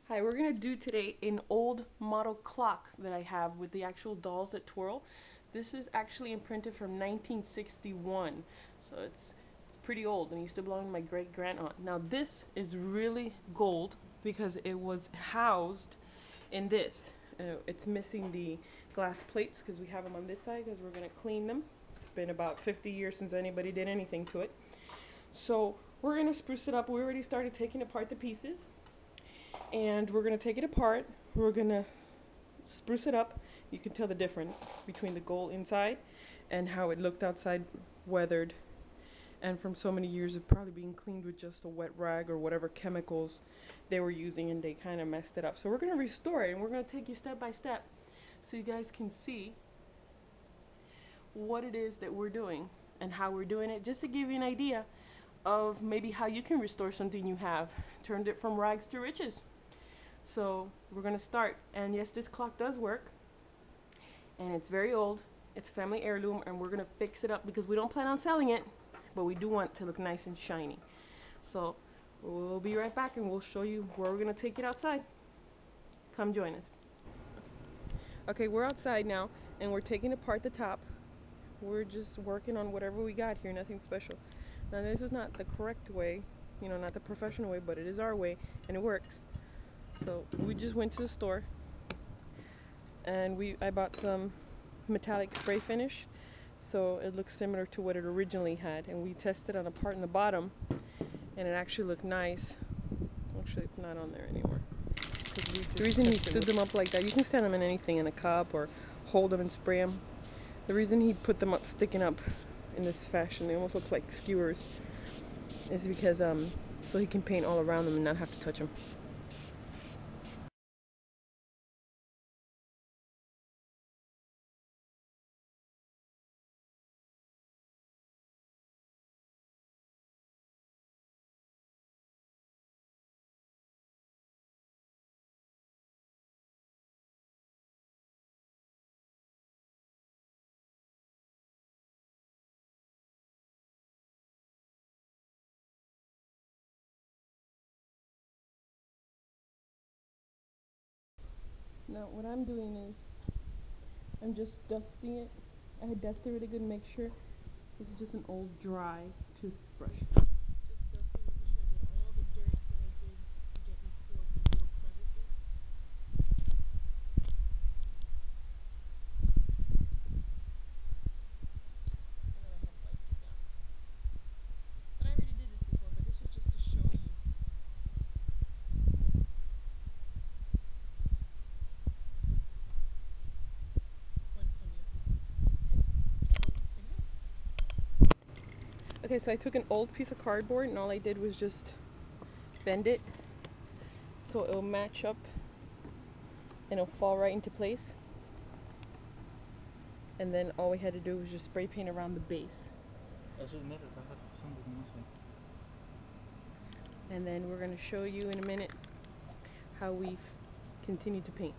Hi, we're gonna do today an old model clock that I have with the actual dolls that twirl. This is actually imprinted from 1961, so it's pretty old and used to belong to my great grandaunt. Now this is really gold because it was housed in this. It's missing the glass plates because we have them on this side because we're gonna clean them. It's been about 50 years since anybody did anything to it. So we're gonna spruce it up. We already started taking apart the pieces and we're going to take it apart. We're going to spruce it up. You can tell the difference between the gold inside and how it looked outside, weathered, and from so many years of probably being cleaned with just a wet rag or whatever chemicals they were using, and they kind of messed it up. So we're going to restore it, and we're going to take you step by step so you guys can see what it is that we're doing and how we're doing it, just to give you an idea of maybe how you can restore something you have, turned it from rags to riches. So we're gonna start, and yes, this clock does work, and it's very old. It's a family heirloom, and we're gonna fix it up because we don't plan on selling it, but we do want it to look nice and shiny. So we'll be right back, and we'll show you where we're gonna take it outside. Come join us. Okay, we're outside now, and we're taking apart the top. We're just working on whatever we got here, nothing special. Now this is not the correct way, you know, not the professional way, but it is our way, and it works. So we just went to the store, and I bought some metallic spray finish so it looks similar to what it originally had, and we tested on a part in the bottom and it actually looked nice. Actually, it's not on there anymore. The reason he stood them up like that, you can stand them in anything, in a cup or hold them and spray them. The reason he put them up sticking up in this fashion, they almost look like skewers, is because so he can paint all around them and not have to touch them. Now what I'm doing is I'm just dusting it. I dusted it really good to make sure. This is just an old dry toothbrush. Just dusting to make sure I get all the dirt that I did get before these little crevices. And then I have wiped it down. But I already did this before, but this was just to show you. One's coming up. Okay, so I took an old piece of cardboard and all I did was just bend it so it'll match up and it'll fall right into place. And then all we had to do was just spray paint around the base. And then we're going to show you in a minute how we continue to paint.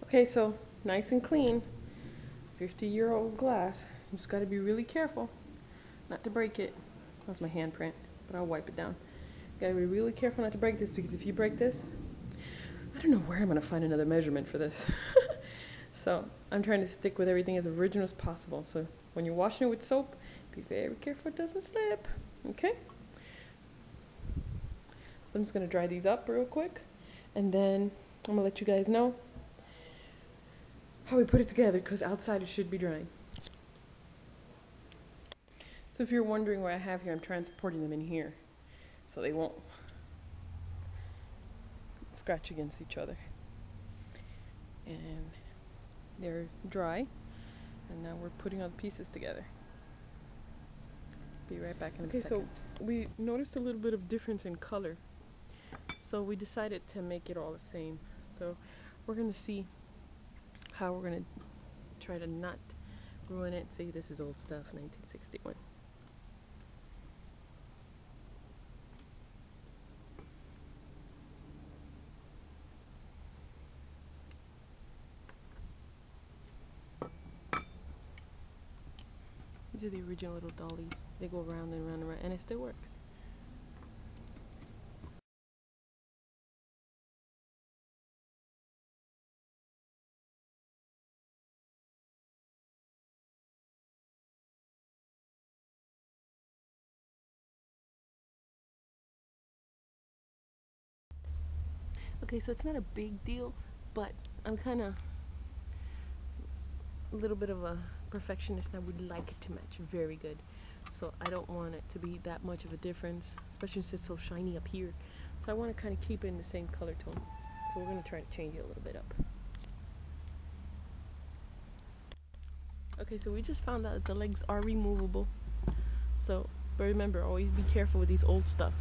Okay, so nice and clean, 50-year-old glass. You just got to be really careful not to break it. That's my handprint, but I'll wipe it down. You got to be really careful not to break this, because if you break this, I don't know where I'm going to find another measurement for this. So I'm trying to stick with everything as original as possible. So when you're washing it with soap, be very careful it doesn't slip. Okay? So I'm just going to dry these up real quick, and then I'm going to let you guys know how we put it together, because outside it should be drying. So if you're wondering what I have here, I'm transporting them in here so they won't scratch against each other. And they're dry, and now we're putting all the pieces together. Be right back in a second. Okay, so we noticed a little bit of difference in color, so we decided to make it all the same. So we're going to see how we're going to try to not ruin it. See, this is old stuff, 1961. These are the original little dollies. They go around and around and around, and it still works. Okay, so it's not a big deal, but I'm kind of a little bit of a perfectionist, and I would like it to match very good. So I don't want it to be that much of a difference, especially since it's so shiny up here. So I want to kind of keep it in the same color tone. So we're going to try to change it a little bit up. Okay, so we just found out that the legs are removable. So, but remember, always be careful with these old stuff.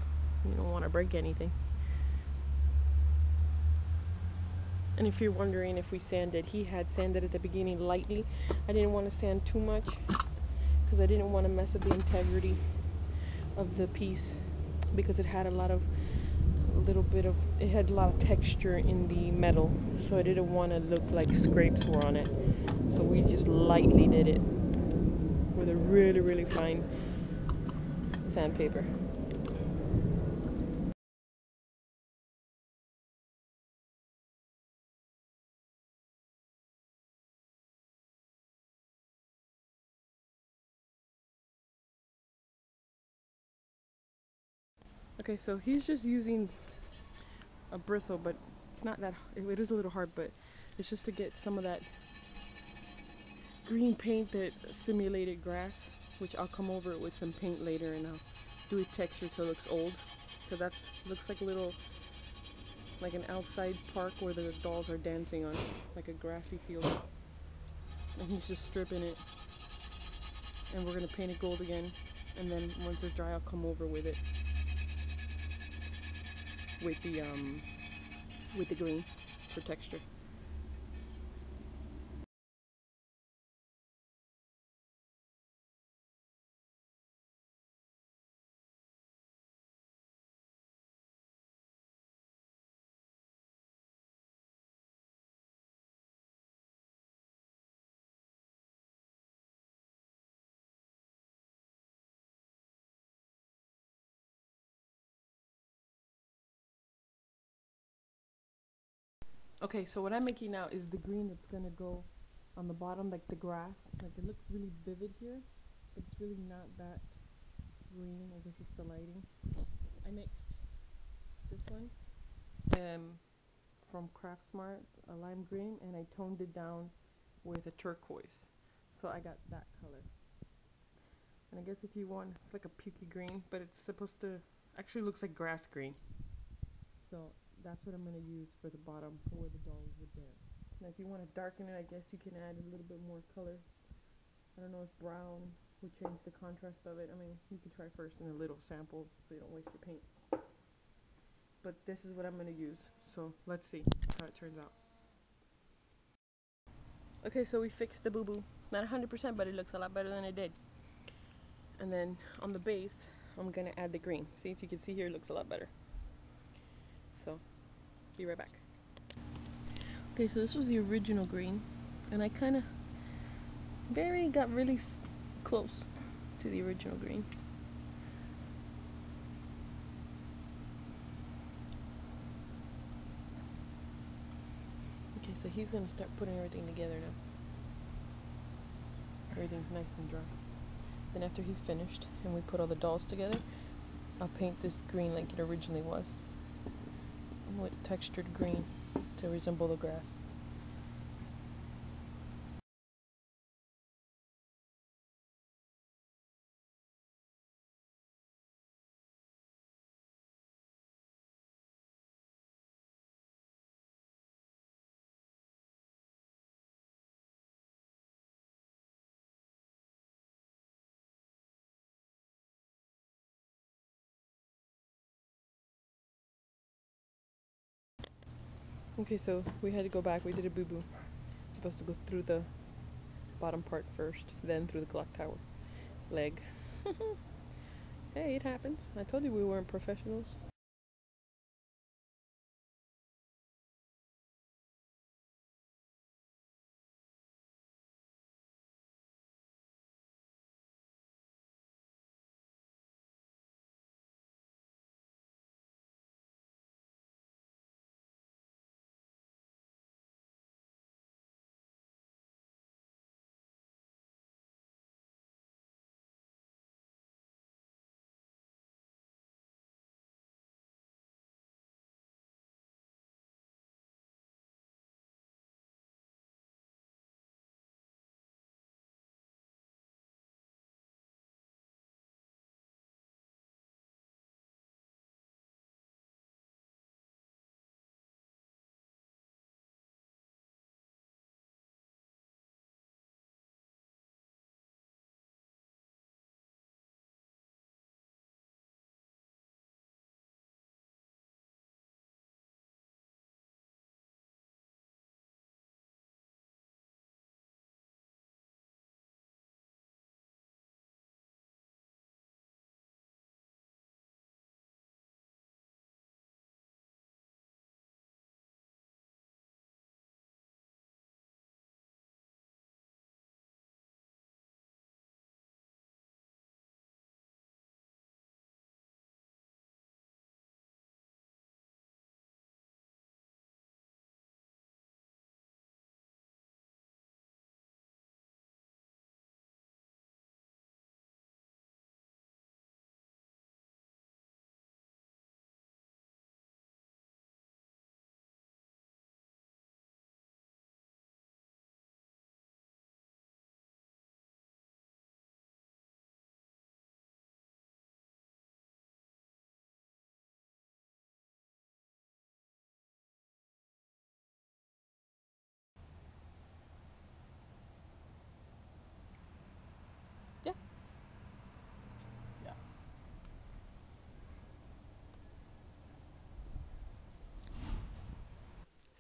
You don't want to break anything. And if you're wondering if we sanded, he had sanded at the beginning lightly. I didn't want to sand too much because I didn't want to mess up the integrity of the piece, because it had a lot of texture in the metal, so I didn't want to look like scrapes were on it. So we just lightly did it with a really fine sandpaper. Okay, so he's just using a bristle, but it's not that, it is a little hard, but it's just to get some of that green paint that simulated grass, which I'll come over it with some paint later and I'll do a texture so it looks old, because that looks like a little, like an outside park where the dolls are dancing on, like a grassy field. And he's just stripping it, and we're gonna paint it gold again, and then once it's dry I'll come over with it with the green for texture. Okay, so what I'm making now is the green that's gonna go on the bottom, like the grass. Like, it looks really vivid here, but it's really not that green. I guess it's the lighting. I mixed this one from Craft Smart, a lime green, and I toned it down with a turquoise. So I got that color. And I guess if you want, it's like a pukey green, but it's supposed to, actually looks like grass green. So that's what I'm going to use for the bottom where the dolls would dance. Now if you want to darken it, I guess you can add a little bit more color. I don't know if brown would change the contrast of it. I mean, you can try first in a little sample so you don't waste your paint. But this is what I'm going to use. So let's see how it turns out. Okay, so we fixed the boo-boo. Not 100%, but it looks a lot better than it did. And then on the base, I'm going to add the green. See, if you can see here, it looks a lot better. So, be right back. Okay, so this was the original green, and I kind of got really close to the original green. Okay, so he's gonna start putting everything together now. Everything's nice and dry. Then after he's finished and we put all the dolls together, I'll paint this green like it originally was, with textured green to resemble the grass. Okay, so we had to go back. We did a boo-boo. Supposed to go through the bottom part first, then through the clock tower leg. Hey, it happens. I told you we weren't professionals.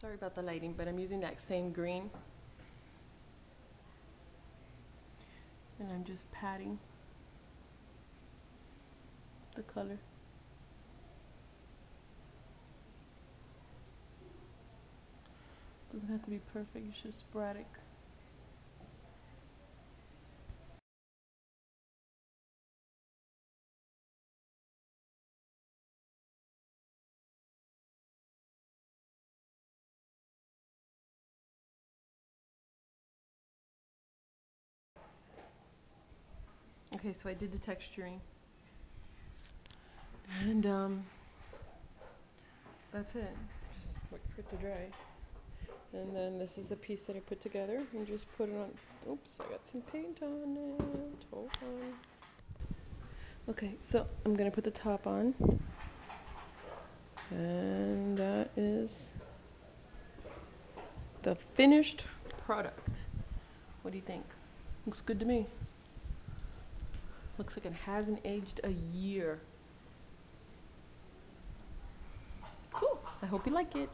Sorry about the lighting, but I'm using that same green. And I'm just patting the color. Doesn't have to be perfect, it's just sporadic. Okay, so I did the texturing. And that's it. Just wait for it to dry. And then this is the piece that I put together and just put it on. Oops, I got some paint on it. Hold on. Okay, so I'm gonna put the top on. And that is the finished product. What do you think? Looks good to me. Looks like it hasn't aged a year. Cool. I hope you like it.